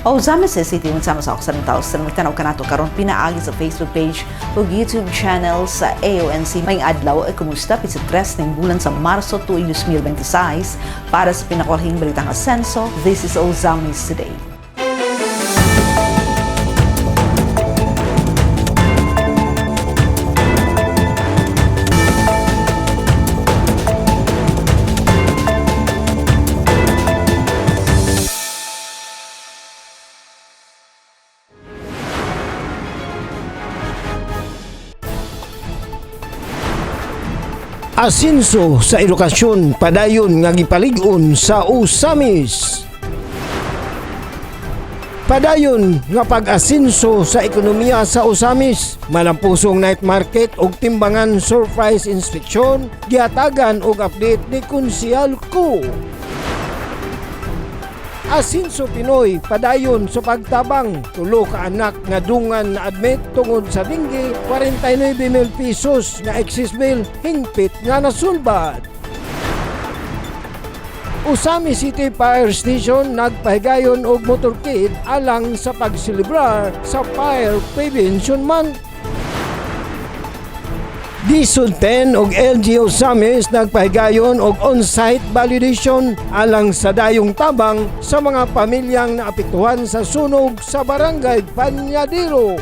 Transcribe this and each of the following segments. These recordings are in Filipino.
O zami sa City sama sa Occidental sa nagtanaw kanato karon pinaagi sa Facebook page ug YouTube channel sa AONC. May adlaw ay kumusta sa 3 ng bulan sa Marso tuig 2026 para sa pinakulahing balitang asenso. This is Ozamis Today. Asenso sa edukasyon padayon nga gipalig-on sa Ozamis. Padayon nga pag-asenso sa ekonomiya sa Ozamis, malampusong night market ug timbangan surprise inspection, giatagan og update ni Konsehal Ko. Asenso Pinoy padayon sa pagtabang, tulo ka anak nga dungan na admit tungod sa dinggi, 49,000 pesos nga excess bill hingpit nga nasulbad. Ozamis City Fire Station nagpahigayon og motorcade alang sa pagselebrar sa Fire Prevention Month. Disod 10 og LG Ozamis nagpahigayon og on-site validation alang sa dayong tabang sa mga pamilyang naapektuhan sa sunog sa Barangay Panyadero.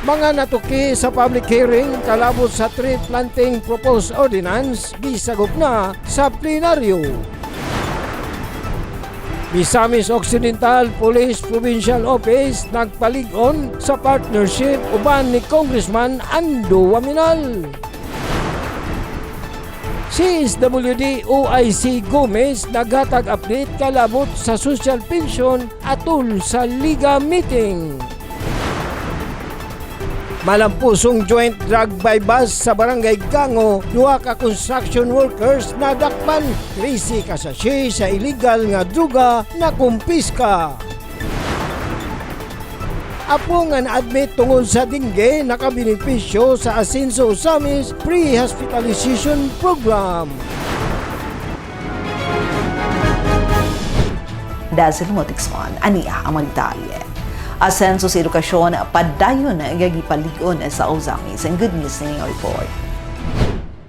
Mga natuki sa public hearing kalabot sa tree planting proposed ordinance gisagop na sa plenaryo. Misamis Occidental Police Provincial Office nagpalig-on sa partnership uban ni Congressman Ando Waminal. CSWD OIC Gomez naghatag update kalabot sa social pension atol sa Liga meeting. Malampusong joint drug by bus sa Barangay Gango, duha ka construction workers nadakpan, 13 ka sachet sa illegal nga druga na kumpiska. Apo nga na-admit tungod sa dingge nakabenepisyo sa Asenso Ozamis Pre-Hospitalization Program. Dazzle Motiksman, aniya ang mga detalye. Asenso sa edukasyon, padayon gagipalig-on sa Ozamis. And good news na yung report.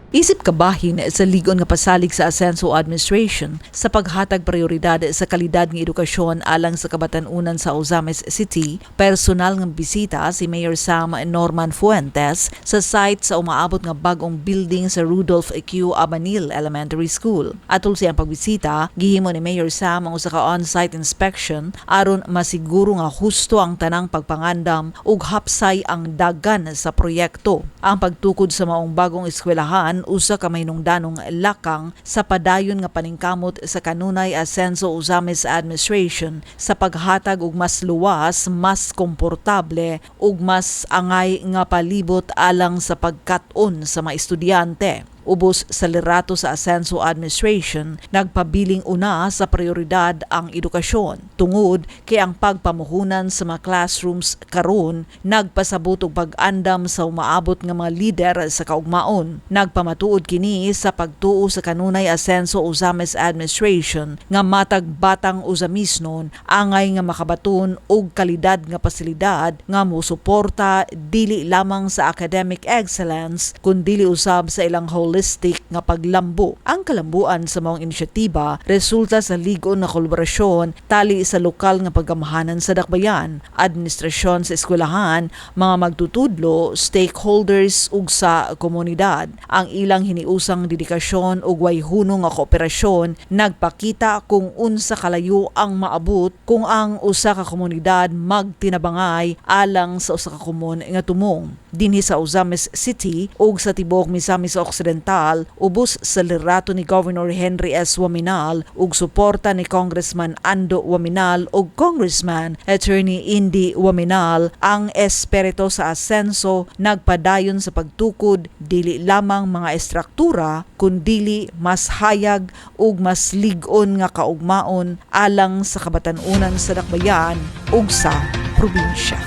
Isip kabahin sa ligon nga pasalig sa Asenso Administration sa paghatag prioridad sa kalidad ng edukasyon alang sa kabatanunan sa Ozamis City, personal ng bisita si Mayor Sam Norman Fuentes sa site sa umaabot nga bagong building sa Rudolph Q. Abanil Elementary School. Atol siyang pagbisita, gihimo ni Mayor Sam ang usa ka on-site inspection aron masiguro nga husto ang tanang pagpangandam ug hapsay ang dagan sa proyekto. Ang pagtukod sa maong bagong eskwelahan usa ka mahinungdanong lakang sa padayon nga paningkamot sa kanunay Asenso Ozamis Administration sa paghatag og mas luwas, mas komportable ug mas angay nga palibot alang sa pagkat-on sa mga estudyante. Ubos sa liderato sa Asenso Administration, nagpabiling una sa prioridad ang edukasyon. Tungod kay ang pagpamuhunan sa mga classrooms karon nagpasabot og pag-andam sa umaabot nga mga lider sa kaugmaon. Nagpamatuod kini sa pagtuo sa kanunay Asenso Ozamis Administration nga matag batang Ozamisnon angay nga makabaton og kalidad nga pasilidad nga mosuporta dili lamang sa academic excellence kundi usab sa ilang holistic nga paglambo. Ang kalambuan sa maong inisyatiba resulta sa ligon na kolaborasyon tali sa lokal nga pagamahanan sa dakbayan, administrasyon sa eskwelahan, mga magtutudlo, stakeholders ug sa komunidad. Ang ilang hiniusang dedikasyon ug wayhunong nga kooperasyon nagpakita kung unsa kalayo ang maabot kung ang usa ka komunidad magtinabangay alang sa usa ka komon nga tumong. Dinhi sa Ozamis City ug sa tibuok Misamis Occidental, ubos sa liderato ni Governor Henry S. Waminal ug suporta ni Congressman Ando Waminal ug Congressman Attorney Indy Waminal, ang espiritu sa Asenso nagpadayon sa pagtukod dili lamang mga estruktura kundili mas hayag ug mas lig-on nga kaugmaon alang sa kabatanunan sa dakbayan ug sa probinsya.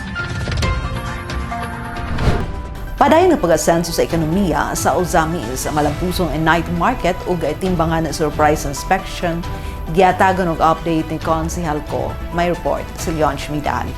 Padayon nga pag-asenso sa ekonomiya sa Ozamis, malampusong night market ug timbangan surprise inspection Giyatagan og update ni Konsehal ko. May report si Leon Schmidalio.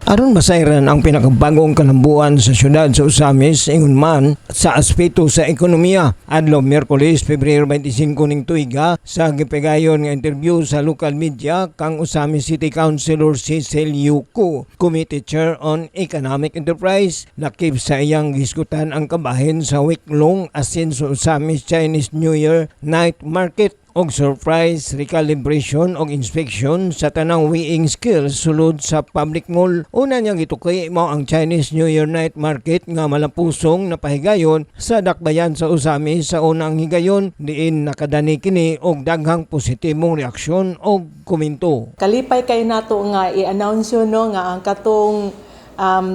Aron masayran ang pinakabagong kalambuan sa syudad sa Osamis, ingon man sa aspeto sa ekonomiya. Adlaw Miyerkules, Pebrero 25 ning tuiga, sa gipegayon nga interview sa local media kang Osamis City Councilor Cecil Yuko, Committee Chair on Economic Enterprise, nakip sa iyang giskutan ang kabahin sa week-long asenso Osamis Chinese New Year Night Market og surprise recalibration og inspection sa tanang weighing scale sulod sa public mall. Una niyang gitukay mao ang Chinese New Year Night Market nga malapusong napahigayon sa dakbayan sa Osamis sa unang higayon, diin nakadani kini og daghang positibong reaksyon og komento. Kalipay kay nato nga i-announce yun, no, nga ang katong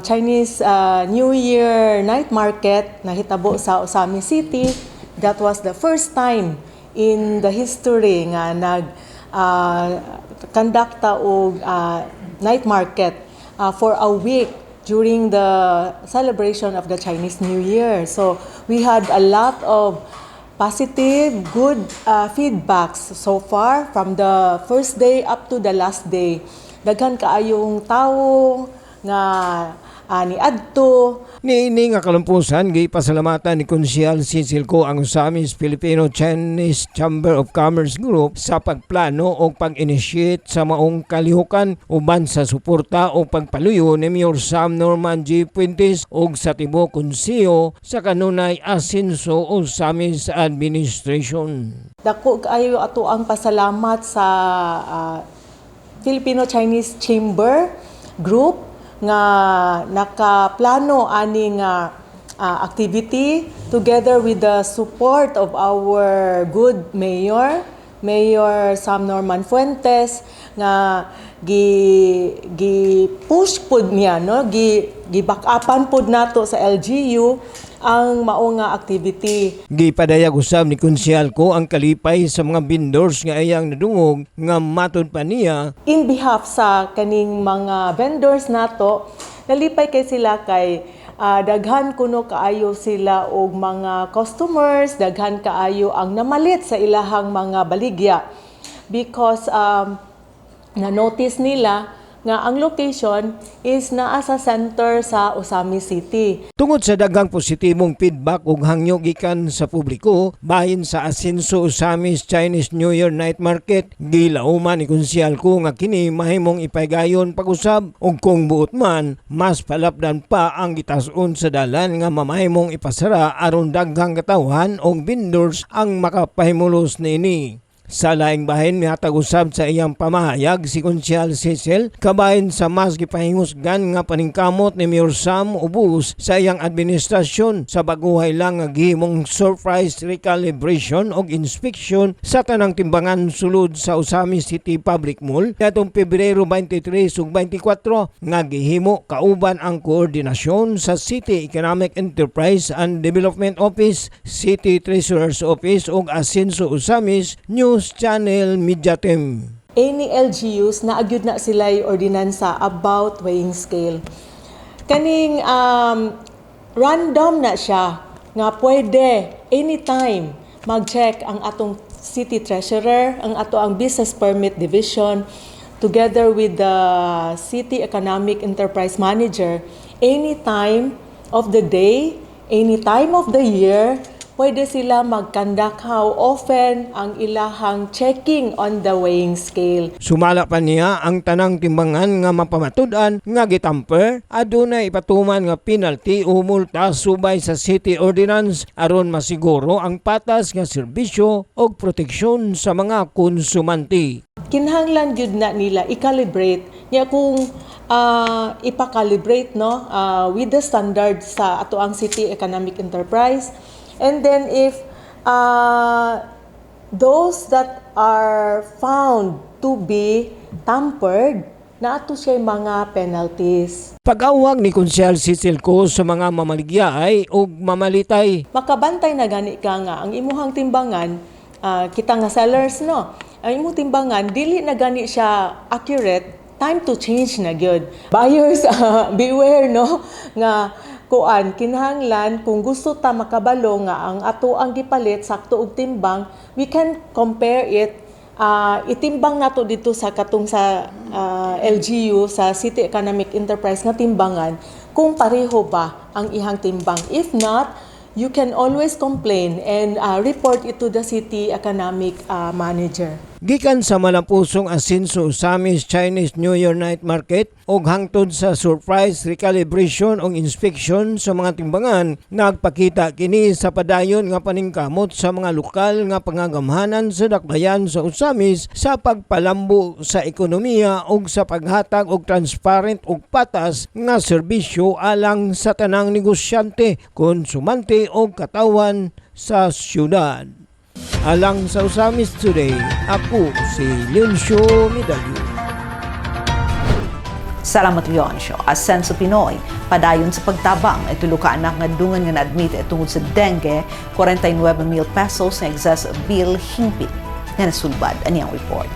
Chinese New Year Night Market na hitabo sa Osamis City. That was the first time in the history nga nag-kondakta og night market for a week during the celebration of the Chinese New Year. So we had a lot of positive, good feedbacks so far from the first day up to the last day. Daghan kaayong tawo nga niadto. Niini nga kalampusan, gipasalamatan ni Konsehal Cecil ko ang Osamis Filipino-Chinese Chamber of Commerce Group sa pagplano o pag-initiate sa maong kalihukan uban sa suporta o pagpaluyo ni Mayor Sam Norman G. Puentes o sa tibo konseyo sa kanunay asenso o Osamis Administration. Dako kaayo ato ang pasalamat sa Filipino-Chinese Chamber Group nga nakaplano ani nga activity together with the support of our good Mayor Sam Norman Fuentes nga gi-push pud niya, no, gi-back-upan pud nato sa LGU ang mao nga activity. Gipadayag usab ni Konsehal ko ang kalipay sa mga vendors nga iyang nadungog nga matud pa niya. In behalf sa kaning mga vendors nato, nalipay kay sila kay daghan kuno kaayo sila og mga customers, daghan kaayo ang namalit sa ilahang mga baligya because na-notice nila nga ang location is naa sa center sa Osamis City. Tungod sa daghang positibong feedback ug hangyo gikan sa publiko bahin sa asenso Osamis Chinese New Year Night Market, gilauman ni Konsehal ko nga kini mahimong ipaygayon pag-usab ug kung buot man mas palapdan pa ang gitas-on sa dalan nga mamahimong ipasara aron daghang katawhan og vendors ang makapahimulos niini. Sa laing bahin mihatag usab sa iyang pamahayag si Konsehal Cecil kabahin sa mas gipahingusgan nga paningkamot ni Mayor Sam ubos sa iyang administrasyon sa baguhay lang nga gihimong surprise recalibration og inspection sa tanang timbangan sulod sa Osamis City Public Mall katong Pebrero 23 ug 24 nga gihimo kauban ang koordinasyon sa City Economic Enterprise and Development Office, City Treasurer's Office ug Asenso Osamis News Channel Media Team. Any LGUs na agyud na sila ordinansa about weighing scale. Kaning random na siya nga pwede anytime mag-check ang atong city treasurer, ang ato ang business permit division together with the city economic enterprise manager any time of the day, any time of the year. Pwede sila mag-conduct how often ang ilahang checking on the weighing scale. Sumala pa niya ang tanang timbangan nga mapamatud-an nga gitamper, adunay ipatuman nga penalty o multa subay sa city ordinance aron masiguro ang patas nga serbisyo o proteksyon sa mga konsumante. Kinahanglan gyud na nila i-calibrate niya kung ipa-calibrate, no, with the standards sa ato ang city economic enterprise. And then if those that are found to be tampered, na ato siya mga penalties. Pag-awag ni Konsehal Cecil ko sa mga mamaligyaay o mamalitay. Makabantay na gani ka nga ang imuhang timbangan, kita nga sellers, no, ang imong timbangan dili na gani siya accurate, time to change na gyud. Buyers, beware, no, nga kuan kinahanglan kung gusto ta makabalo nga ang ato ang gipalit sakto og timbang, we can compare it itimbang nato dito sa katong sa LGU sa City Economic Enterprise nga timbangan kung pareho ba ang ihang timbang. If not, you can always complain and report it to the City Economic Manager. Gikan sa malampusong asenso sa Amis Chinese New Year Night Market o hangtod sa surprise recalibration o inspection sa mga timbangan, nagpakita kini sa padayon nga paningkamot sa mga lokal nga pangagamhanan sa dakbayan sa Osamis sa pagpalambo sa ekonomiya o sa paghatag og transparent ug patas nga serbisyo alang sa tanang negosyante, konsumante o katawan sa syudad. Alang sa Osamis Today, ako si Leoncio Medallo. Salamat Leoncio. Asenso Pinoy, padayon sa pagtabang, itulo ka anak nga dungan nga na-admit tungod sa dengue, 49,000 pesos na excess bill hingpit nga nasulbad. Ani ang report.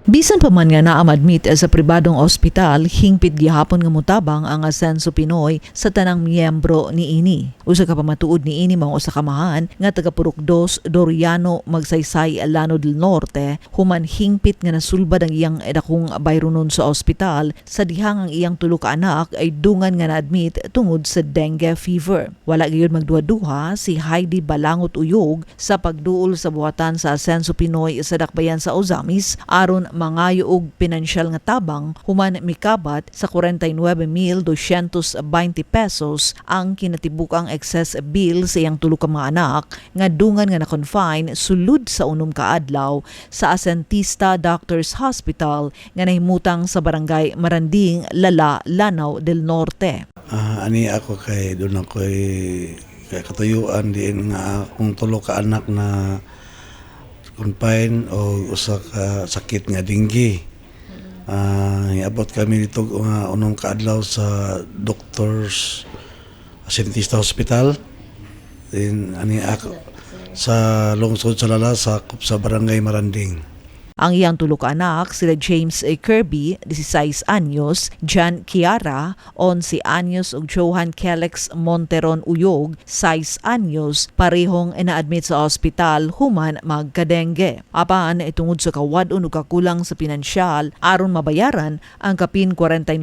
Bisan pa man nga na-admit sa pribadong ospital, hingpit gihapon nga mutabang ang Asenso Pinoy sa tanang miyembro ni ini. Usa ka pamatuod ni ini mao sa kamahan nga taga Purok 2 Doriano Magsaysay Lano del Norte, human hingpit nga nasulbad ang iyang dakong bayronon sa ospital sa dihang ang iyang tulo ka anak ay dungan nga na-admit tungod sa dengue fever. Wala gyud magduha-duha si Heidi Balangot Uyog sa pagduol sa buhatan sa Asenso Pinoy sa dakbayan sa Osamis aron mangayo og pinansyal nga tabang human mikabat sa 49,220 pesos ang kinatibukang excess bill sa iyang tulo ka mga anak nga dungan nga na-confine sulud sa unom ka adlaw sa Asentista Doctors Hospital nga nahimutang sa barangay Maranding, Lala, Lanao del Norte. Ani ako kay doon ako kay katuyuan din nga akong tulo ka anak na confine o usa ka sakit nga dengue. Iabot kami dito unong kaadlaw sa Doctors Asentista Hospital. Then ani ako sa lungsod sa Lala sa barangay Maranding. Ang iyang tulo ka anak, sila James A. Kirby, 16 anyos, Jan Kiara, 11 anyos ug Johan Kellex Monteron Uyog, 6 anyos, parehong ina-admit sa ospital human magka-dengue. Apan tungod sa kawadon ug kakulang sa pinansyal aron mabayaran ang kapin 49,000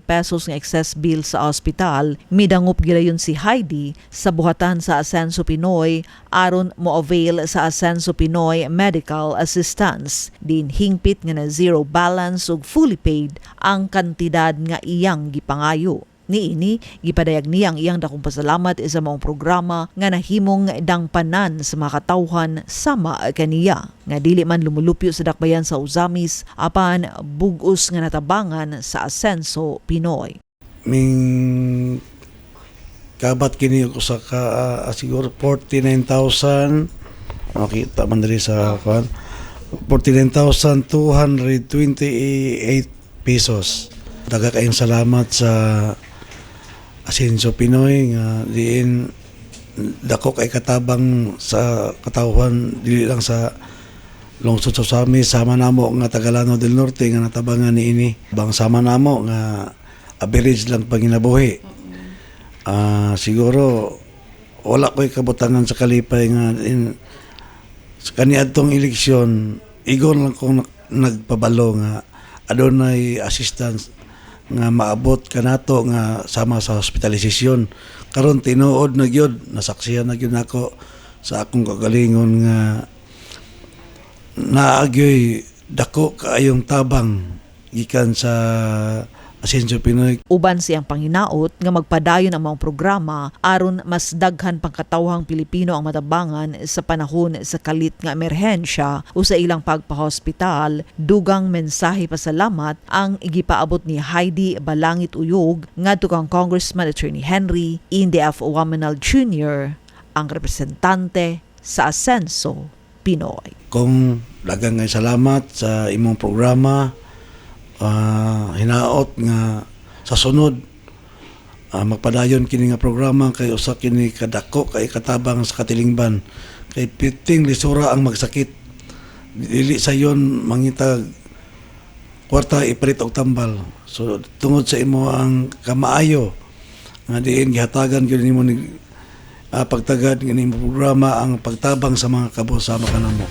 pesos nga excess bill sa ospital, midangup gilayon si Heidi sa buhatan sa Asenso Pinoy aron mo-avail sa Asenso Pinoy Medical Assistance. Din hingpit nga na zero balance ug fully paid ang kantidad nga iyang gipangayo. Niini, gipadayag niya ang iyang dakong pasalamat sa maong programa nga nahimong dangpanan sa mga katawhan sama kaniya. Nga dili man lumulupyo sa dakbayan sa Osamis apan bugos nga natabangan sa Asenso Pinoy. Ming kabat kini ko sa siguro 49,000 makita man diri sa 49,228 pesos. Daga kayong salamat sa Asenso Pinoy nga diin dako kay katabang sa katawhan dili lang sa lungsod sa Osamis, sama namo nga Tagalano del Norte nga natabangan niini. Bang sama namo nga average lang panginabuhi. Siguro wala ko'y kabutangan sa kalipay nga sa kaniadtong eleksyon, igon lang kong nagpabalo nga adunay assistance nga maabot kanato nga sama sa hospitalisasyon. Karon tinuod na gyud, nasaksihan na gyud nako sa akong kagalingon nga naagyoy dako kaayong tabang gikan sa Asenso Pinoy. Uban siyang panginaot nga magpadayon ang mga programa aron mas daghan pang katawhang Pilipino ang matabangan sa panahon sa kalit nga emerhensya o sa ilang pagpahospital. Dugang mensahe pasalamat ang igipaabot ni Heidi Balangit Uyog ngadto kang Congressman Attorney Henry Indy F. Wamanal Jr., ang representante sa Asenso Pinoy. Kung daghang nga salamat sa imong programa, hinaot nga sa sunod magpadayon kini nga programa kay usa kini kadako kay katabang sa katilingban kay piting lisura ang magsakit dili sayon mangitag kwarta ipalit og tambal. So tungod sa imo ang kamaayo nga diin gihatagan gyud nimo ni pagtagad kini programa ang pagtabang sa mga kabos sama kanamo.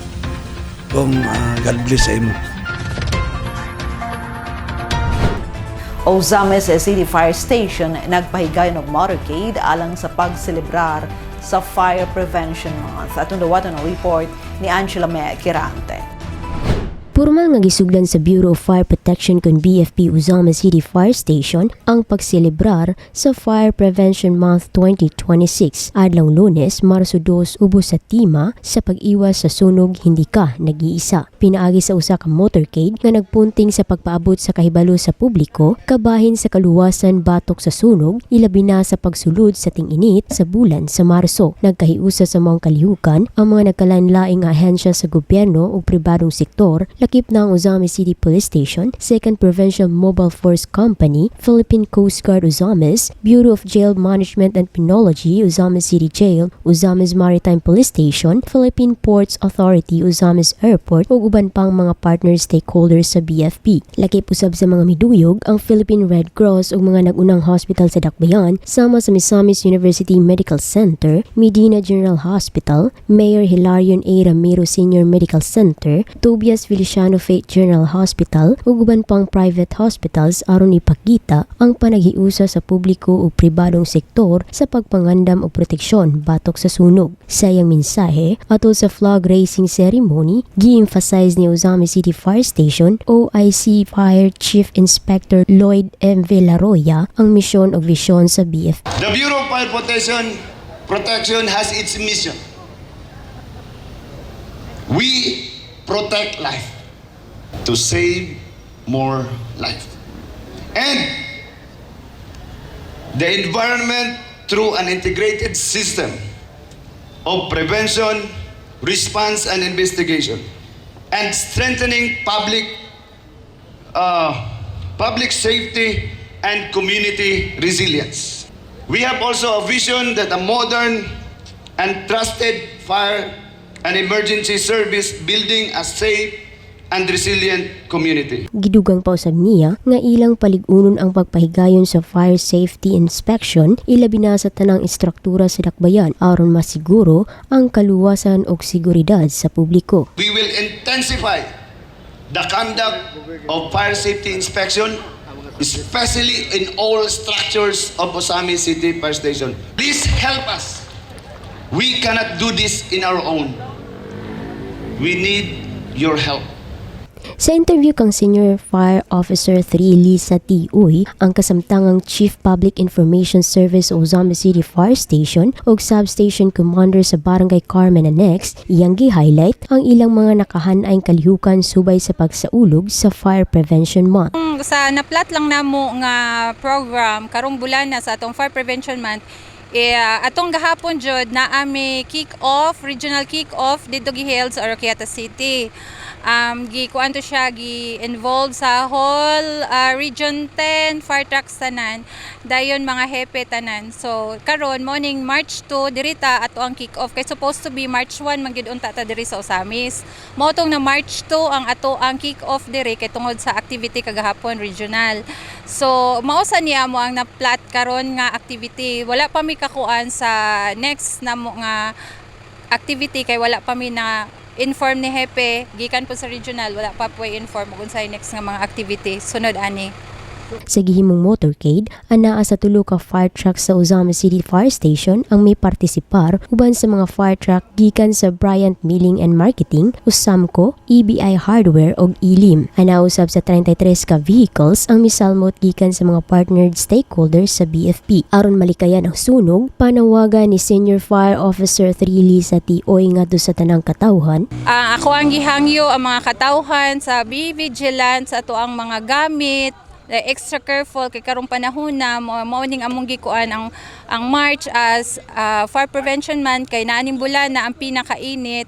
kung God bless sa imo. Ozames City Fire Station nagpahigay ng motorcade alang sa pagselebrar sa Fire Prevention Month. At ang report ni Angela Mea Kirante. Formal nga gisugdan sa Bureau of Fire Protection kon BFP Ozames City Fire Station ang pagselebrar sa Fire Prevention Month 2026 adlong Lunes, Marso 2 ubos sa tema sa pag-iwas sa sunog hindi ka nag-iisa. Pinaagi sa usa ka motorcade nga nagpunting sa pagpaabot sa kahibalo sa publiko kabahin sa kaluwasan batok sa sunog ilabi na sa pagsulod sa ting-init sa bulan sa Marso. Nagkahiusa sa mga kalihukan ang mga nagkalanlaing ahensya sa gobyerno ug pribadong sektor lakip ng Ozames City Police Station, 2nd Provincial Mobile Force Company, Philippine Coast Guard Ozames, Bureau of Jail Management and Penology, Ozames City Jail, Ozames Maritime Police Station, Philippine Ports Authority, Ozames Airport ug uban pang mga partner stakeholders sa BFP. Lakip usab sa mga miduyog ang Philippine Red Cross ug mga nagunang hospital sa Dakbayan sama sa Misamis University Medical Center, Medina General Hospital, Mayor Hilarion A. Ramiro Senior Medical Center, Tobias Feliciano Faith General Hospital ug uban pang private hospitals aron ipakita ang panaghiusa sa publiko ug pribadong sektor sa pagpangandam og proteksyon batok sa sunog. Sa iyang mensahe atol sa flag raising ceremony, gi-emphasize ni Ozames City Fire Station OIC Fire Chief Inspector Lloyd M. Villaroya ang misyon ug visyon sa BFP. The Bureau of Fire Protection has its mission. We protect life to save more life. And the environment through an integrated system of prevention, response, and investigation, and strengthening public safety and community resilience. We have also a vision that a modern and trusted fire and emergency service building a safe and resilient community. Gidugang pa usab niya nga ilang paligunon ang pagpahigayon sa fire safety inspection ilabi na sa tanang istruktura sa Dakbayan aron masiguro ang kaluwasan ug seguridad sa publiko. We will intensify the conduct of fire safety inspection, especially in all structures of Ozames City Fire Station. Please help us. We cannot do this in our own. We need your help. Sa interview kang Senior Fire Officer 3 Lisa T. Uy, ang kasamtangang Chief Public Information Service o Ozames City Fire Station o Substation Commander sa Barangay Carmen Annex, iyang gi-highlight ang ilang mga nakahanayng kalihukan subay sa pagsaulog sa Fire Prevention Month. Sa naplat lang namo nga program karong bulan na sa atong Fire Prevention Month, atong gahapon jud na ami kick-off, regional kick-off dito giheld sa Oroquieta City. Gikuan to siya gi-involved sa whole Region 10 fire trucks tanan, dayon mga hepe tanan. So karon morning March 2 dirita ato ang kick-off kay supposed to be March 1 man gyud unta ta diri sa Ozames. Motong na March 2 ang ato ang kick-off diri kay tungod sa activity kagahapon regional. So mausa niya mo ang na-plot karon nga activity. Wala pa mi kakuan sa next na mo nga activity kay wala pa mi na inform ni Hepe gikan po sa regional, wala pa po i-inform kung sa next nga mga activity sunod ani. Sa gihimong motorcade, anaa sa tulo ka fire truck sa Ozames City Fire Station ang may partisipar uban sa mga fire truck gikan sa Bryant Milling and Marketing, Usamco, EBI Hardware ug Ilim. Anaa usab sa 33 ka vehicles ang misalmot gikan sa mga partnered stakeholders sa BFP. Aron malikayan ang sunog, panawagan ni Senior Fire Officer 3 Lisa T. Oy ngadto sa tanang katawhan. Ako ang gihangyo ang mga katawhan sa be vigilant sa ato ang mga gamit, extra careful kay karong panahon na mao ning among gikuan ang March as Fire Prevention Month kay naaning bulan na ang pinakainit.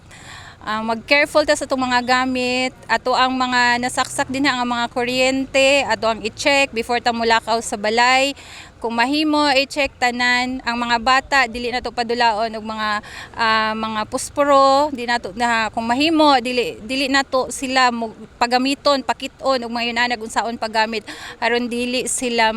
Mag-careful ta sa itong mga gamit, ato ang mga nasaksak din ang mga kuryente, ato ang i-check before ta mulakaw sa balay. Kung mahimo i-check tanan ang mga bata, dili na to padulaon og mga pusporo, di na to na kung mahimo dili na to sila pagamiton, pakiton og mga yunanag unsaon paggamit aron dili sila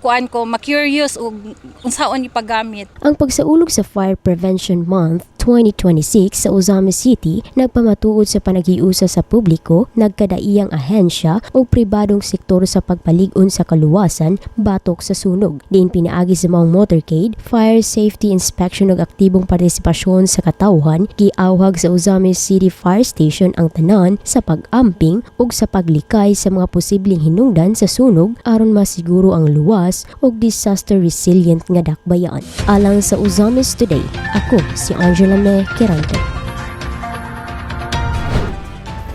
ma-curious og unsaon ipagamit. Ang pagsaulog sa Fire Prevention Month 2026 sa Ozami City nagpamatuod sa panagiusa sa publiko, nagkadaiyang ahensya o pribadong sektor sa pagpalig-on sa kaluwasan batok sa sunog. Diin pinaagi sa mga motorcade, fire safety inspection ug aktibong partisipasyon sa katawhan, giawhag sa Ozami City Fire Station ang tanan sa pag-amping ug sa paglikay sa mga posibleng hinungdan sa sunog aron masiguro ang luwas ug disaster resilient nga dakbayan. Alang sa Uzamis Today, ako si Angela May Quirante.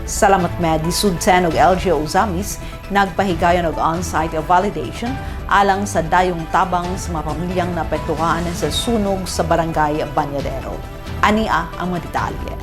Salamat med Lisud 10 og LGU Uzamis nagpahigayon og on-site validation alang sa dayong tabang sa mga pamilyang naapektuhan sa sunog sa barangay Banyadero. Ania ang mga detalye.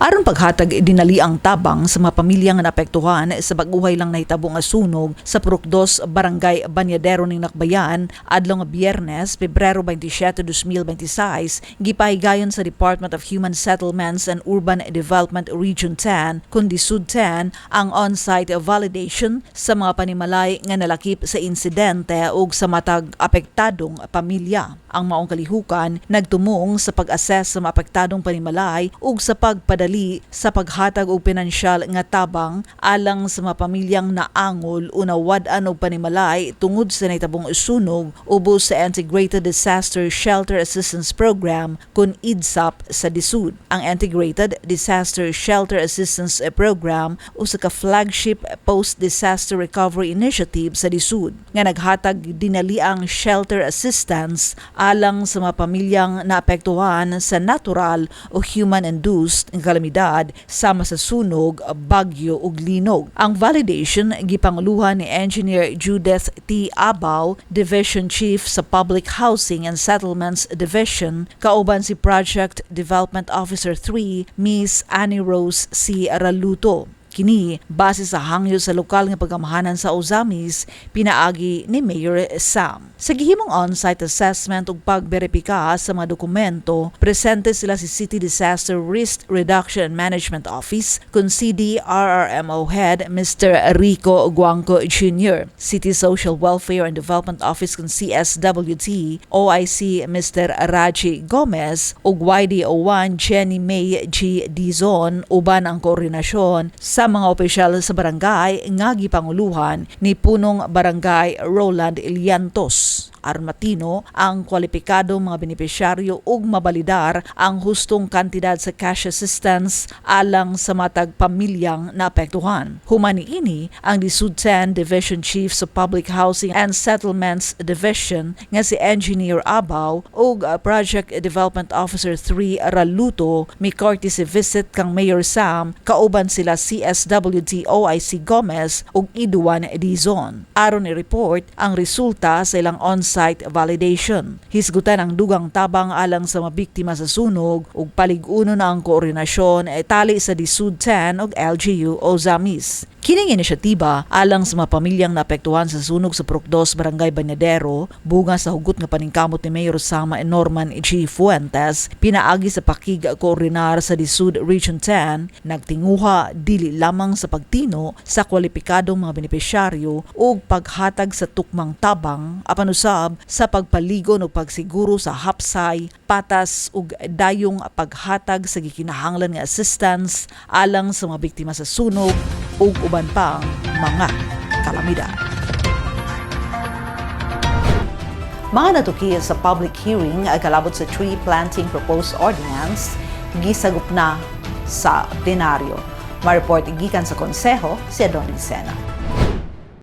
Aron paghatag dinali ang tabang sa mga pamilyang naapektuhan sa pag-uhay lang nahitabo nga sunog sa Purok 2 Barangay Banyadero ning Nakbayan adlaw nga Biyernes, Pebrero 27, 2026, gipahigayon sa Department of Human Settlements and Urban Development Region 10 kundi Sud 10 ang on-site validation sa mga panimalay nga nalakip sa insidente ug sa matag apektadong pamilya. Ang maong kalihukan nagtumong sa pag-assess sa maapektadong panimalay ug sa pagpadali sa paghatag og pinansyal nga tabang alang sa mga pamilyang naangol o nawad-an og panimalay tungod sa nahitabong sunog ubos sa Integrated Disaster Shelter Assistance Program kun IDSAP sa DSUD. Ang Integrated Disaster Shelter Assistance Program usa ka flagship post-disaster recovery initiative sa DSUD nga naghatag dinali ang shelter assistance alang sa mga pamilyang naapektuhan sa natural o human-induced kalamidad sama sa sunog, bagyo ug linog. Ang validation gipanguluhan ni Engineer Judith T. Abaw, Division Chief sa Public Housing and Settlements Division, kauban si Project Development Officer 3, Miss Annie Rose C. Raluto. Kini, base sa hangyo sa lokal nga pagamahanan sa Uzamis, pinaagi ni Mayor Sam. Sa gihimong on-site assessment ug pagberipika sa mga dokumento, presente sila si City Disaster Risk Reduction and Management Office kun CDRRMO Head Mr. Rico Guangco Jr., City Social Welfare and Development Office kun CSWT, OIC Mr. Raji Gomez ug YDO1 Jenny May G. Dizon uban ang koordinasyon sa mga opisyal sa barangay nga gipanguluhan ni punong barangay Roland Iliantos. Aron matino ang kwalipikadong mga benepisyaryo ug mabalidar ang hustong kantidad sa cash assistance alang sa matag pamilyang naapektuhan. Human niini ang DSUD 10 Division Chief sa Public Housing and Settlements Division nga si Engineer Abaw ug Project Development Officer 3 Raluto may courtesy visit kang Mayor Sam kauban sila CSWT OIC Gomez ug Iduan Dizon. Aron i-report ang resulta sa ilang on-site validation. Hisgutan ang dugang tabang alang sa mga biktima sa sunog ug palig-uno na ang koordinasyon tali sa DSUD 10 ug LGU Uzamis. Kining inisyatiba alang sa mga pamilyang naapektuhan sa sunog sa Purok 2 Barangay Banyadero, bunga sa hugot nga paningkamot ni Mayor Sama Norman G. Fuentes, pinaagi sa pakig-koordinar sa DSUD Region 10, nagtinguha dili lamang sa pagtino sa kwalipikadong mga benepisyaryo ug paghatag sa tukmang tabang apan usab sa pagpaligon ug pagsiguro sa hapsay, patas ug dayong paghatag sa gikinahanglan nga assistance alang sa mga biktima sa sunog ug uban pang mga kalamidad. Mga natuki sa public hearing kalabot sa tree planting proposed ordinance gisagup na sa plenaryo. Ma-report gikan sa konseho si Adon Sena.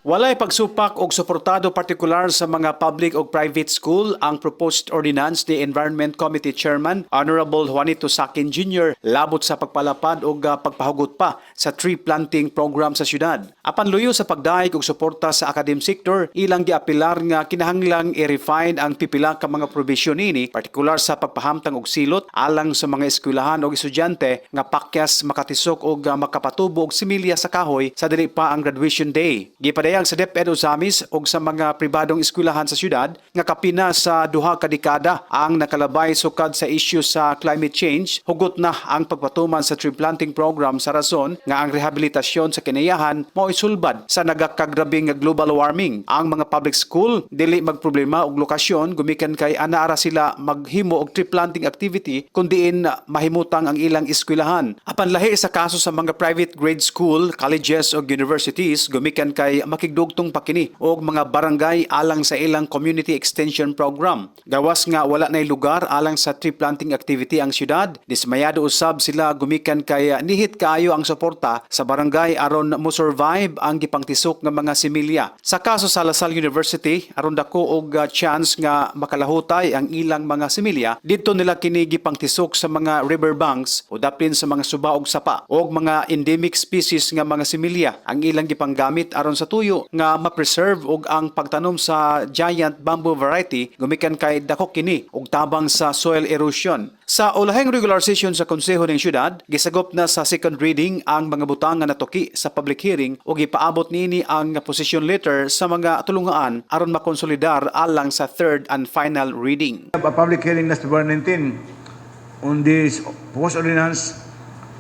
Walay pagsupak og suportado partikular sa mga public o private school ang proposed ordinance ni Environment Committee Chairman Honorable Juanito Sakin Jr. labot sa pagpalapad o pagpahugot pa sa tree planting program sa syudad. Apan luyo sa pagdaig og suporta sa academic sector, ilang giapilar nga kinahanglang i-refine ang pipila ka mga provision ini, partikular sa pagpahamtang og silot alang sa mga eskwelahan o estudyante nga pakyas makatisok og makapatubo og similya sa kahoy sa dili pa ang graduation day. Gipadaya Gihayag sa DepEd Ozamis ug sa mga pribadong eskwelahan sa syudad nga kapina sa duha ka dekada ang nakalabay sukad sa issue sa climate change, hugot na ang pagpatuman sa tree planting program sa rason nga ang rehabilitasyon sa kinayahan mao isulbad sa nagakagrabing global warming. Ang mga public school dili magproblema og lokasyon gumikan kay anaara sila maghimo og tree planting activity kun diin mahimutang ang ilang eskwelahan. Apan lahi sa kaso sa mga private grade school, colleges o universities gumikan kay makigdugtong pa kini og mga barangay alang sa ilang community extension program. Gawas nga wala nay lugar alang sa tree planting activity ang syudad, dismayado usab sila gumikan kay nihit kaayo ang suporta sa barangay aron mo survive ang gipangtisok nga mga similya. Sa kaso sa Lasal University, aron dako og chance nga makalahutay ang ilang mga similya, didto nila kini gipangtisok sa mga riverbanks o dapin sa mga suba og sapa og mga endemic species nga mga similya ang ilang gipanggamit aron sa tuyo nga ma-preserve og ang pagtanom sa giant bamboo variety gumikan kay dako kini og tabang sa soil erosion. Sa ulaheng regular session sa Konseho ng Syudad, gisagop na sa second reading ang mga butang nga natuki sa public hearing ug ipaabot niini ang position letter sa mga tulungaan aron makonsolidar alang sa third and final reading. A public hearing last February 19 on this proposed ordinance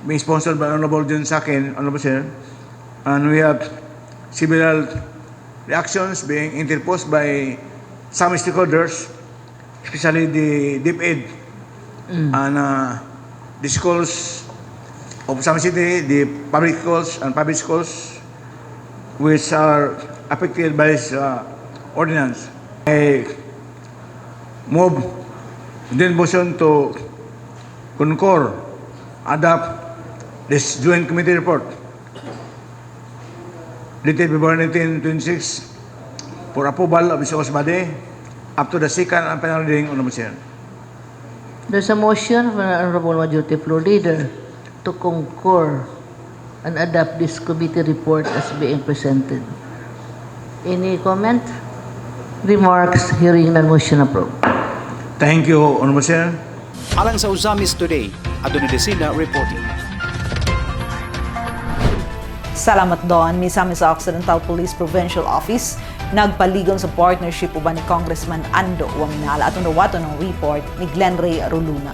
being sponsored by Honorable John Sakin, Honorable Sir, and we have several reactions being interposed by some stakeholders, especially the DepEd and the schools of Sama City, the public schools and private schools, which are affected by this ordinance. I move the motion to concur, adopt this joint committee report dated February 1926 for approval of this House body up to the second and final reading on the motion. There's a motion from the Honorable Majority Floor Leader to concur and adopt this committee report as being presented. Any comment? Remarks? Hearing none, motion approved. Thank you, Honorable Sir. Alang sa Uzamis Today, Adonai Desina reporting. Salamat doon, Misamis Occidental Police Provincial Office nagpaligon sa partnership uban ni Congressman Ando Waminal at unawato ng report ni Glenn Ray Aruluna.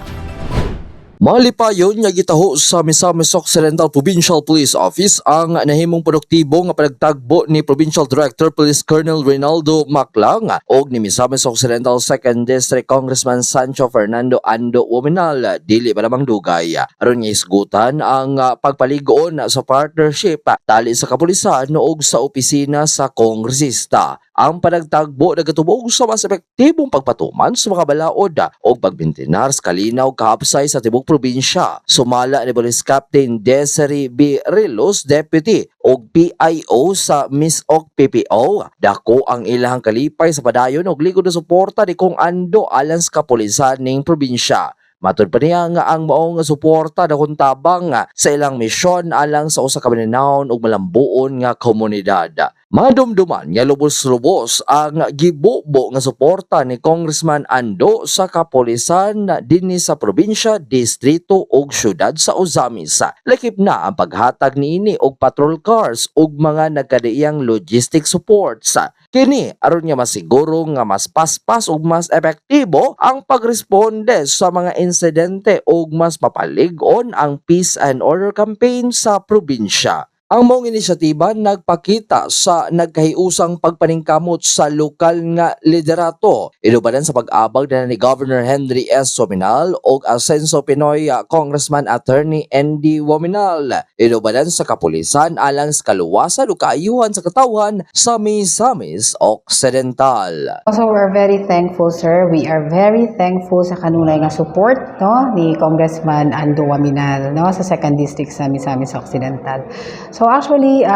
Malipayon nga gitaho sa Misamis Occidental Provincial Police Office ang nahimong produktibo nga panagtagbo ni Provincial Director Police Colonel Reynaldo Maclang og ni Misamis Occidental 2nd District Congressman Sancho Fernando Ando Waminal dili pa lamang dugay. Aron nga isgutan ang pagpaligon sa partnership tali sa kapulisan og sa opisina sa kongresista. Ang panagtagbo nagatubog sa mas epektibong pagpatuman sa mga balaod o pagbintinar sa kalinaw kahapsay sa tibok probinsya. Sumala ni Police Captain Desiree B. Rilos, Deputy o PIO sa MISOC PPO. Dako ang ilahang kalipay sa padayon og ligod na suporta ni Kong Ando alang sa kapulisan ning probinsya. Matod pa niya nga ang maong suporta na kuntabang sa ilang misyon alang sa usa ka maninahon ug malambuon nga komunidad. Madumduman nga lubos-lubos ang gibubo nga suporta ni Congressman Ando sa kapulisan dinhi sa probinsya, distrito ug syudad sa Ozamis. Lakip na ang paghatag niini og patrol cars ug mga nagkadaiyang logistic supports. Kini aron nga masiguro nga mas paspas ug mas epektibo ang pagresponde sa mga insidente ug mas mapalig-on ang peace and order campaign sa probinsya. Ang mong inisyatiba nagpakita sa nagkahiusang pagpaningkamot sa lokal nga liderato. Inubanan sa pag-abag na ni Governor Henry S. Waminal o Asenso Pinoy Congressman Attorney Andy Waminal. Inubanan sa kapulisan alang sa kaluwasan o kaayuhan sa katawan sa Misamis Occidental. Also, we're very thankful, sir. We are very thankful sa kanunay nga support ni Congressman Ando Waminal sa 2nd District sa Misamis Occidental. So actually,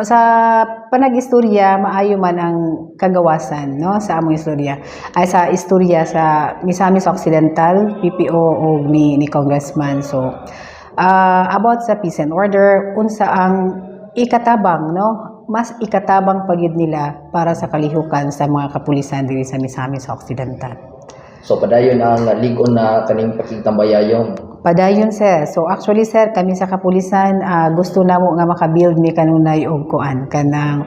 sa panag-istorya, maayo man ang kagawasan sa among istorya. Ay sa istorya sa Misamis Occidental, PPO o ni Congressman. So, about sa peace and order, unsa ang ikatabang, mas ikatabang pagid nila para sa kalihukan sa mga kapulisan diri sa Misamis Occidental. So padayon ang ligon na kaning pakigtambayayong. Padayon sir. So actually sir, kami sa kapulisan gusto namo nga makabuild mi kanunay og kuan kanang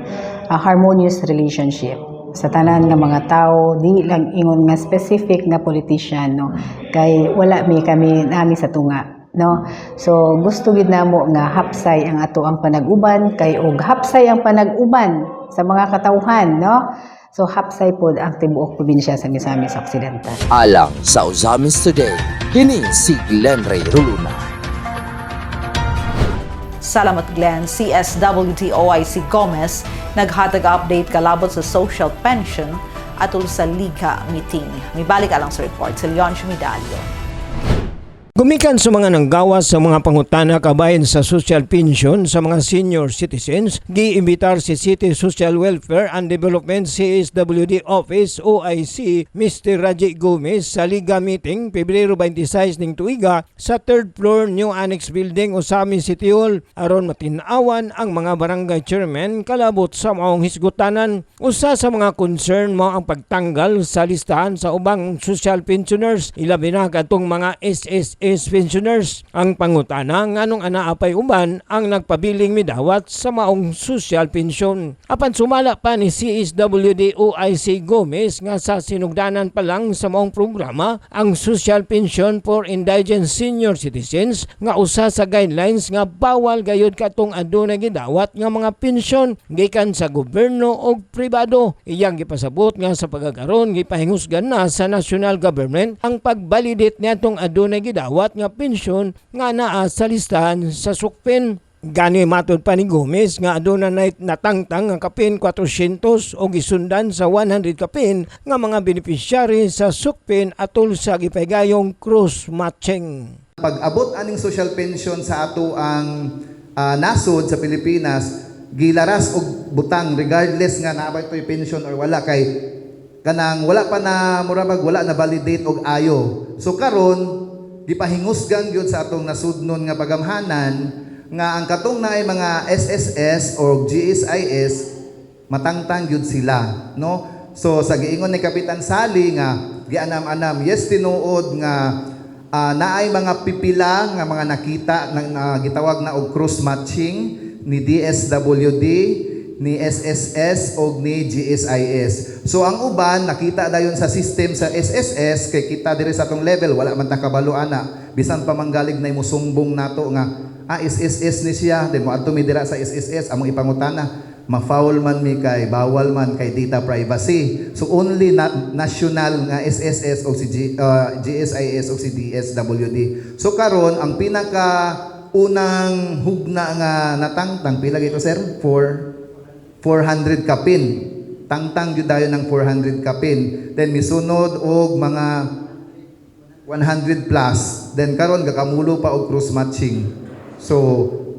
harmonious relationship sa tanan nga mga tao, di lang ingon nga specific na politician, no, kay wala mi kami nami sa tunga, no. So gusto gid namo nga hapsay ang ato ang panag-uban, kay og hapsay ang panag-uban sa mga katawhan, no. So hapsay pod ang tibuok probinsya sa Misamis Occidental. Alang sa Usamis Today, kini si Glenn Ray Ruluna. Salamat Glenn. CSWD OIC Gomez naghatag update kalabot sa social pension atol sa Liga meeting. Mibalik alang sa report sa Leon Medallo. Gumikan sa mga nanggawas sa mga pangutana kabahin sa social pension sa mga senior citizens, giimbitar si City Social Welfare and Development CSWD Office OIC Mr. Raji Gomez sa Liga meeting Pebrero 26 ning tuiga sa 3rd floor New Annex Building Usamis City Hall aron matinawan ang mga barangay chairman kalabot sa maong hisgutanan. Usa sa mga concern mo ang pagtanggal sa listahan sa ubang social pensioners, ilabi na katong mga SSS pensioners. Ang pangutana nganong anaapay uban ang nagpabiling midawat sa maong social pension. Apan sumala pa ni CSWD OIC Gomez nga sa sinugdanan pa lang sa maong programa ang social pension for indigent senior citizens nga usa sa guidelines nga bawal gayud katong adunay gidawat nga mga pensyon gikan sa gobyerno o pribado. Iyang gipasabot nga sa pagkakaroon gipahingusgan na sa national government ang pagbalidate niadtong adunay gidawat nga pensyon nga naa sa listahan sa sukpen. Gani matod pa ni Gomez nga aduna natangtang ang kapin 400 o gisundan sa 100 kapin nga mga beneficiary sa sukpen atol sa gipahigayong cross-matching. Pag-abot aning social pension sa ato ang nasod sa Pilipinas, gilaras og butang regardless nga naabay to'y pension or wala, kay kanang wala pa na murabag wala na validate og ayo. So karon gipahingusgan gyud sa atong nasudnon nga pagamhanan nga ang katong naay mga SSS or GSIS matangtang gyud sila, no. So sa giingon ni Kapitan Sali nga gianam-anam, yes tinuod nga naay mga pipila nga mga nakita na gitawag na og cross matching ni DSWD, ni SSS o ni GSIS. So ang uban nakita dayon sa system sa SSS kay kita diri sa atong level wala man ta kabalo ana, bisan pa manggalig na musumbong nato nga SSS ni siya, then mo adto mi dira sa SSS among ipangutana ma-foul man mi kay bawal man kay data privacy. So only national nga SSS o si GSIS o si DSWD. So karon ang pinaka unang hugna nga natangtang pila gito sir? 400 kapin. Tangtang jud dayon ng 400 kapin. Then misunod og mga 100 plus. Then karon gakamulo pa og cross matching. So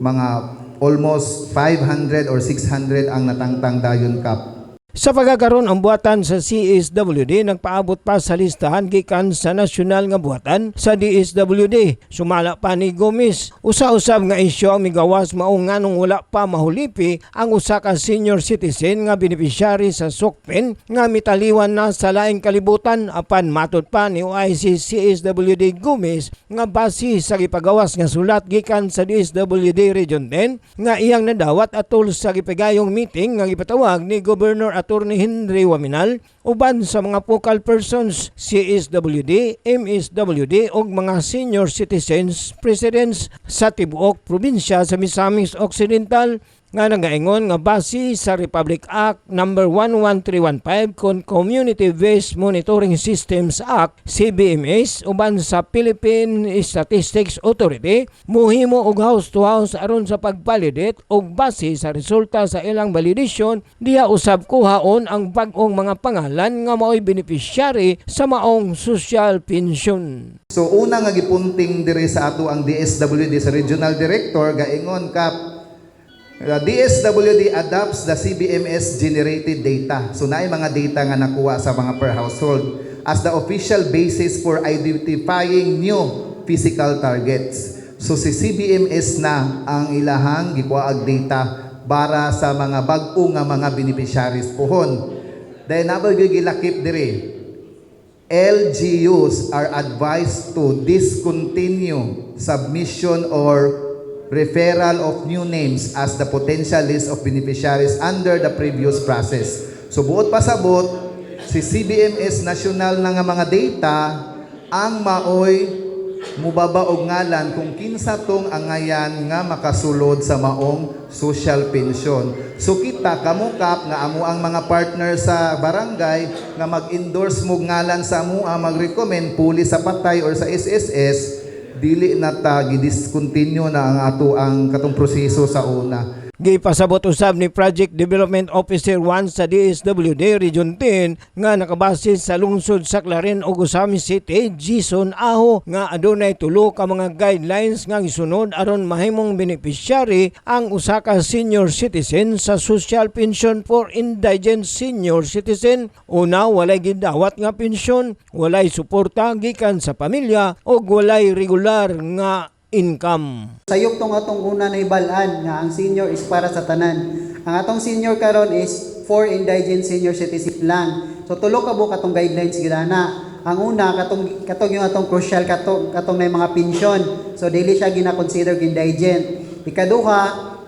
mga almost 500 or 600 ang natangtang dayon kap. Sa pagkakaroon ang buhatan sa CSWD, nagpaabot pa sa listahan gikan sa nasyonal nga buhatan sa DSWD. Sumala pa ni Gomez. Usa-usab nga isyu ang migawas mao nganong wala pa mahulipi ang usa ka senior citizen nga beneficiary sa sukpen nga mitaliwan na sa laing kalibutan. Apan matod pa ni OIC CSWD Gomez nga base sa gipagawas nga sulat gikan sa DSWD Region 10 nga iyang nadawat atol sa gipagayong meeting nga gipatawag ni Governor Attorney Henry Waminal uban sa mga focal persons, CSWD, MSWD ug mga senior citizens presidents sa tibuok probinsya sa Misamis Occidental nga nagaingon nga base sa Republic Act No. 11315 kon Community-Based Monitoring Systems Act CBMS uban sa Philippine Statistics Authority muhimo og house to house aron sa pagvalidate og base sa resulta sa ilang validation diha usab kuhaon ang bag-ong mga pangalan nga mao'y beneficiary sa maong social pension. So una nga gipunting diri sa ato ang DSWD sa Regional Director gaingon kap DSWD adopts the CBMS generated data. So naay mga data nga nakuha sa mga per household as the official basis for identifying new physical targets. So si CBMS na ang ilahang gikuhaag data para sa mga bag-o nga mga beneficiaries pohon. Dahil nabal gilakip diri LGUs are advised to discontinue submission or referral of new names as the potential list of beneficiaries under the previous process. So buot pasabot, si CBMS national na nga mga data ang maoy mubaba og ngalan kung kinsa tong angayan nga makasulod sa maong social pension. So kita kamukap nga amo ang mga partner sa barangay nga mag-endorse mo ngalan sa amo mag-recommend puli sa patay or sa SSS, dili na ta gidiscontinue na ang ato ang katong proseso sa una. Gipasabot usab ni Project Development Officer 1 sa DSWD Region 10 nga nakabase sa lungsod sa Claren ug Osamis City, Jason Aho, nga adunay tulo ka mga guidelines nga gisunod aron mahimong beneficiary ang usa ka senior citizen sa Social Pension for Indigent Senior Citizen. Una, walay gidawat nga pensyon, walay suporta gikan sa pamilya ug walay regular nga income. Sayop tong atong una na ibalaan nga ang senior is para sa tanan. Ang atong senior karon is for indigent senior citizen lang. So tulo ka buok atong guidelines gidana. Ang una katong yung atong crucial katong na mga pensyon. So dili siya gina-consider indigent. Ikaduha,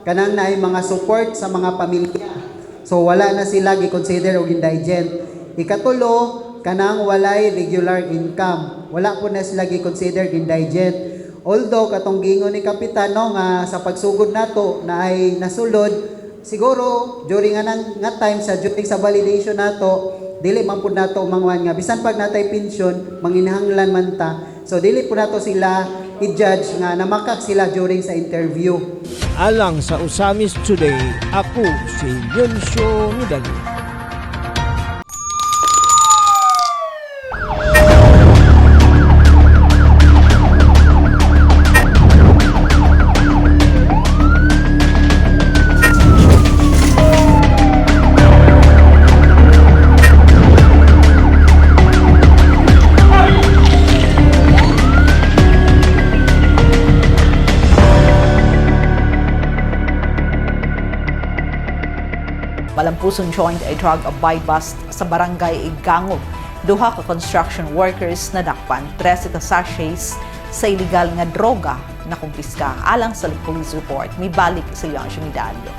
kanang naay mga support sa mga pamilya. So wala na sila gi-consider og indigent. Ikatulo, kanang walay regular income. Wala po na sila gi-consider indigent. Although katong gingon ni Kapitan nga sa pagsugod nato na ay nasulod, siguro during nga time during sa validation nato, dili man pud nato mangwan nga bisan pag natay pensyon manginahanglan man ta. So dili pud nato sila i-judge nga namakak sila during sa interview. Alang sa Osamis Today, ako si Yonsho Midalo. Malampuson joined a drug buy bust sa barangay Igangog. Duha ka construction workers na dakpan 13 ka sachets sa illegal nga droga na kumpiska. Alang sa police report, may balik sa iyang medalyo.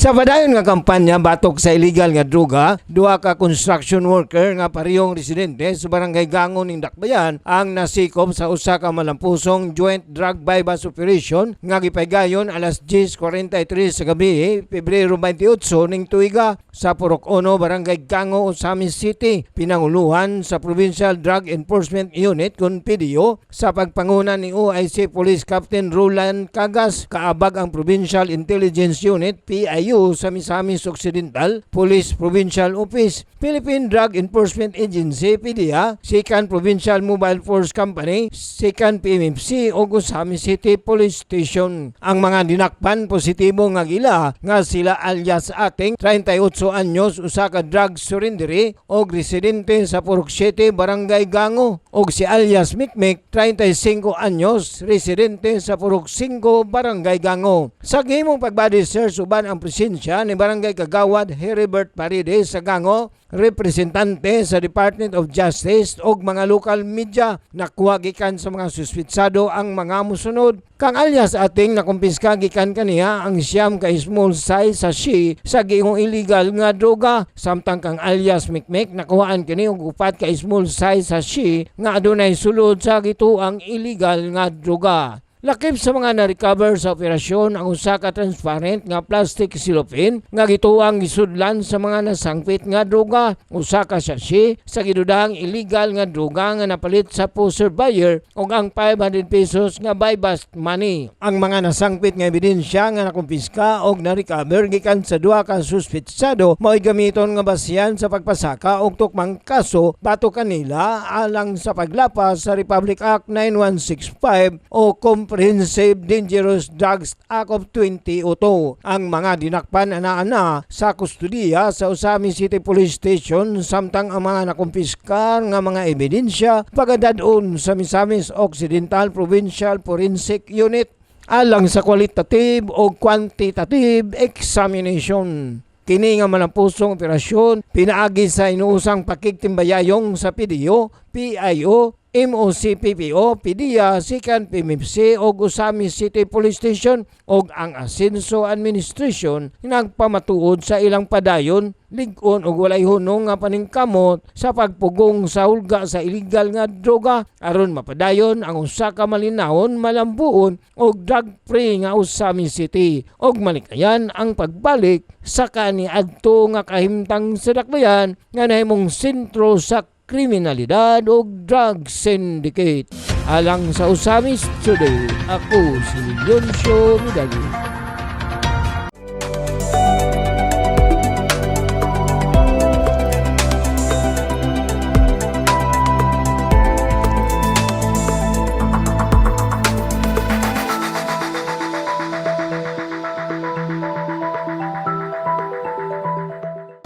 Sa padayon nga kampanya batok sa illegal nga droga, duha ka construction worker nga parehong residente sa barangay Gangon ning Dakbayan ang nasikop sa usa ka malampusong joint drug buy-bust operation nga gipaygayon alas 10:43 sa gabi, Pebrero 28 ning tuiga sa Purok 1, barangay Gango, Osamis City, pinanguluhan sa Provincial Drug Enforcement Unit kun PDO sa pagpanguna ni OIC Police Captain Roland Cagas, kaabag ang Provincial Intelligence Unit PIU sa Misamis Occidental Police Provincial Office, Philippine Drug Enforcement Agency PDEA, 2nd Provincial Mobile Force Company, 2nd PMFC ug Osamis City Police Station. Ang mga dinakpan positibo nga gila nga sila alias Ating, 38 anyos, usa ka drug surrendery og residente sa Purok 7, barangay Gango, og si alias Mikmik, 35 anyos, residente sa Purok 5, barangay Gango. Sa gihimong pagbody search uban ang presensya ni Barangay Kagawad Heribert Paredes sa Gango, representante sa Department of Justice og mga local media, nakuha gikan sa mga suspitsado ang mga musunod. Kang alias Ating nakumpiska gikan kaniya ang siyam ka small size sachet sa gihong illegal nga droga, samtang kang alias Mikmek nakuhaan kini og 4 ka small size sachet nga adunay sulod sa gituang illegal nga droga. Lakip sa mga na-recover sa operasyon ang usa ka transparent nga plastic cellophane nga gituang gisudlan sa mga nasangpit nga droga, usa ka sachet sa gidudahang illegal nga droga nga napalit sa poster buyer ug ang 500 pesos nga buy-bust money. Ang mga nasangpit nga ebidensya nga nakumpiska ug na-recover gikan sa duha ka suspitsado mao'y gamiton nga basihan sa pagpasaka og tukmang kaso batok kanila alang sa paglapas sa Republic Act 9165 o Comprehensive Dangerous Drugs Act of 2002. Ang mga dinakpan ana sa kustudiya sa Osamis City Police Station, samtang ang mga nakumpiskar nga mga ebidensya pagadadon sa Misamis Occidental Provincial Forensic Unit alang sa qualitative o quantitative examination. Kini nga malampusong operasyon pinaagi sa inuusang pakigtimbayayong sa PDO, PIO, MOCPPO, PDEA, Sikan, PMFC o Usami City Police Station o ang Asenso Administration nagpamatuod sa ilang padayon, ligon o walay hunong nga paningkamot sa pagpugong sa hulga sa illegal nga droga aron mapadayon ang usa ka malinawon, malambuon o drug-free nga Usami City og malikayan ang pagbalik sa kaniadto nga kahimtang sa dakbayan nga nahimong sentro sa kriminalidad o drug syndicate. Alang sa Usamis Today, ako si Leoncio Midali.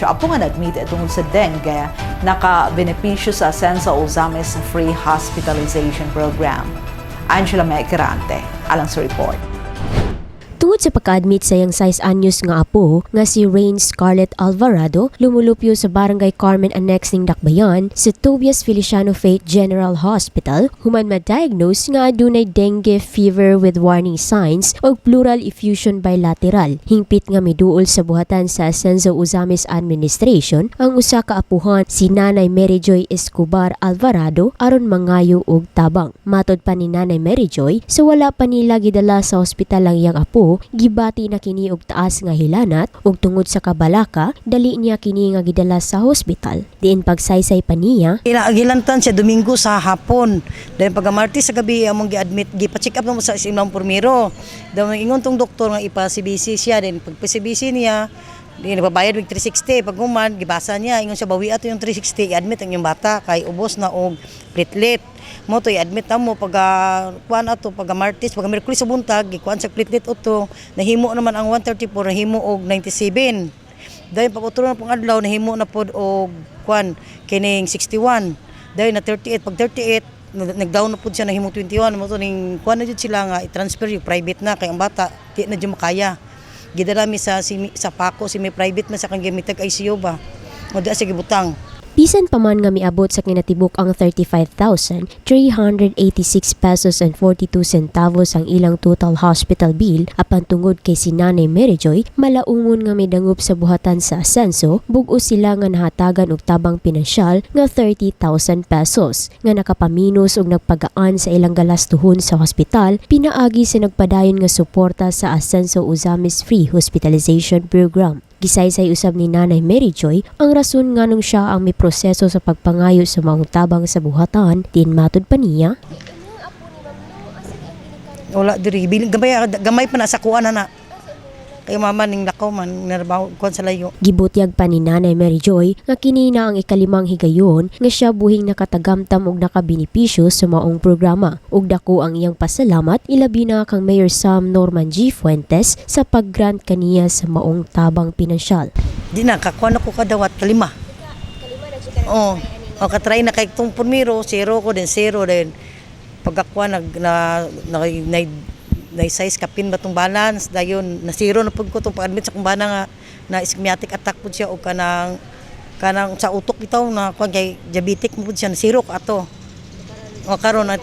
Apo nga nag-meet tungkol sa dengue, naka-benepisyo sa Asenso Usamis Free Hospitalization Program. Angela Mequerante, alang sa report. Tungod sa pagka-admit sa yang 6 anyos nga apo nga si Rain Scarlett Alvarado, lumulupyo sa Barangay Carmen Annex ning Dakbayan sa Tobias Feliciano Faith General Hospital human ma-diagnose nga adunay dengue fever with warning signs o pleural effusion bilateral. Hingpit nga miduol sa buhatan sa Asenso Usamis Administration ang usa ka apuhan si Nanay Mary Joy Escobar Alvarado aron mangayo og tabang. Matod pa ni Nanay Mary Joy, sa wala pa nila gidala sa ospital ang iyang apo, gibati na kini og taas nga hilanat ug tungod sa kabalaka dali niya kini nga gidala sa hospital. Diin pagsaysay pa niya, gilantan siya Domingo sa hapon, dahil pag Martes sa gabi among gi-admit, gipa-check up na mo sa ilang pormiro. Daw ingon tong doktor nga ipa-CBC siya, din pag CBC niya nagbabayad og 360, pag human gibasa niya ingon siya bawi ato yung 360, i-admit ang yung bata kay ubos na og platelet. Mo to i-admit na mo pag kuan ato pag Martes, pag Miyerkules sa buntag gikuan sa platelet ato, nahimo naman ang 134, nahimo og 97. Dahil pag utro na pong adlaw nahimo na pod og kuan kining 61. Dahil na 38, pag 38 nagdown na pod siya, nahimo 21. Mo to ning kuan na jud sila nga i-transfer yung private na kay ang bata di na jud makaya. Gidala mi sa Paco si may private man sa kang gimitag ICU ba. Mo da sige butang. Bisan pa man nga miabot sa kinatibuk ang 35,386 pesos and 42 centavos ang ilang total hospital bill apan tungod kay si Nanay Mary Joy, malaungon nga midangop sa buhatan sa Asenso, bug-o sila nga nahatagan og tabang pinansyal nga 30,000 pesos nga nakapaminos og nagpagaan sa ilang galastuhon sa hospital pinaagi sa nagpadayon nga suporta sa Asenso Usamis Free Hospitalization Program. Gisaysay usab ni Nanay Mary Joy ang rason nganong siya ang may proseso sa pagpangayo sa maong tabang sa buhatan. Din matod pa niya, wala diri gamay pa na sa kuan na kay mama ning lakaw man narbaho kuan sa layo. Gibutyag pa ni Nanay Mary Joy nga kini na ang ikalimang higayon nga siya buhing nakatagamtam og nakabenepisyo sa maong programa ug dako ang iyang pasalamat ilabi na kang Mayor Sam Norman G. Fuentes sa pag-grant kaniya sa maong tabang pinansyal. Di na kakuan ako kadawat kalima. Oh, o katry na kay tong pormiro, zero ko din zero din. Pagkakuan na size kapin ba tong balance dayon na zero na pud ko tong pag-admit sa kumbana nga na ischemic attack pud siya o kanang sa utok bitaw na kuan kay diabetic mo pud siya na zero ka ato. O karon na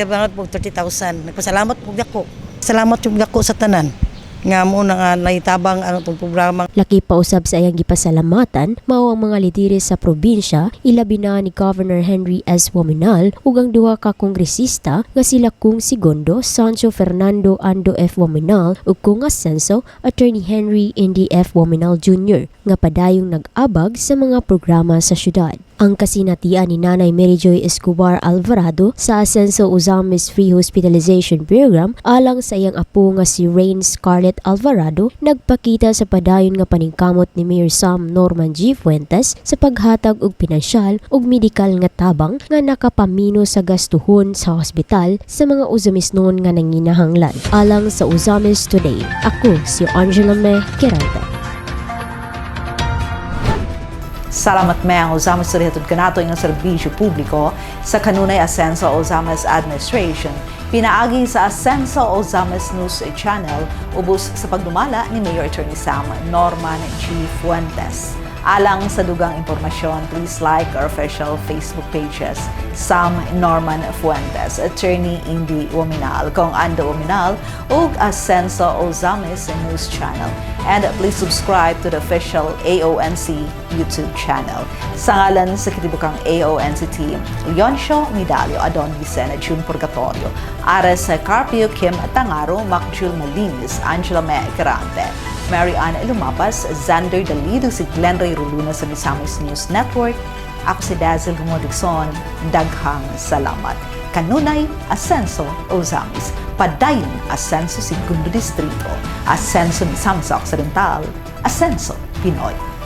bangat pug 30,000. Nagpasalamat pud ako. Salamat jud ako sa tanan nga mo nga naitabang ang itong programa. Laki pa usab sa iyang gipasalamatan mao ang mga lidires sa probinsya, ilabi na ni Governor Henry S. Wominal ug ang duha ka kongresista nga sila Kung Segundo Sancho Fernando Ando F. Wominal ug Kung Asenso Attorney Henry Indy F. Wominal Jr. nga padayong nag-abag sa mga programa sa syudad. Ang kasinatian ni Nanay Mary Joy Escobar Alvarado sa Asenso Usamis Free Hospitalization Program alang sa iyang apo nga si Rain Scarlett Alvarado nagpakita sa padayon nga paningkamot ni Mayor Sam Norman G. Fuentes sa paghatag og pinansyal ug medikal nga tabang nga nakapamino sa gastuhon sa hospital sa mga Usamisnon nga nanginahanglan. Alang sa Usamis Today, ako si Angela Mequerante. Salamat mayang Ozames Rihatod Kanato ng serbisyo publiko sa kanunay Asenso Ozames Administration, pinaagi sa Asenso Ozames News Channel, ubos sa pagdumala ni Mayor Attorney Sam Norman G. Fuentes. Alang sa dugang impormasyon, please like our official Facebook pages, Sam Norman Fuentes, Attorney Indy Wominal, Kong Ando Wominal, ug Asenso Ozames News Channel. And please subscribe to the official AONC YouTube channel. Sa ngalan sa kitibukang AONC team, Leoncio Medalio, Adon Vicena, June Purgatorio, Ares Carpio, Kim Tangaro, Macjul Malinis, Angela May Carante, Mary Ann Lumapas, Xander Dalido, si Glenn Ray Ruluna sa Misamis News Network. Ako si Dazzle Gumodikson, daghang salamat. Kanunay, Asenso Ozames, padayon Asenso Segundo Distrito, Asenso Misamis Occidental, Asenso Pinoy.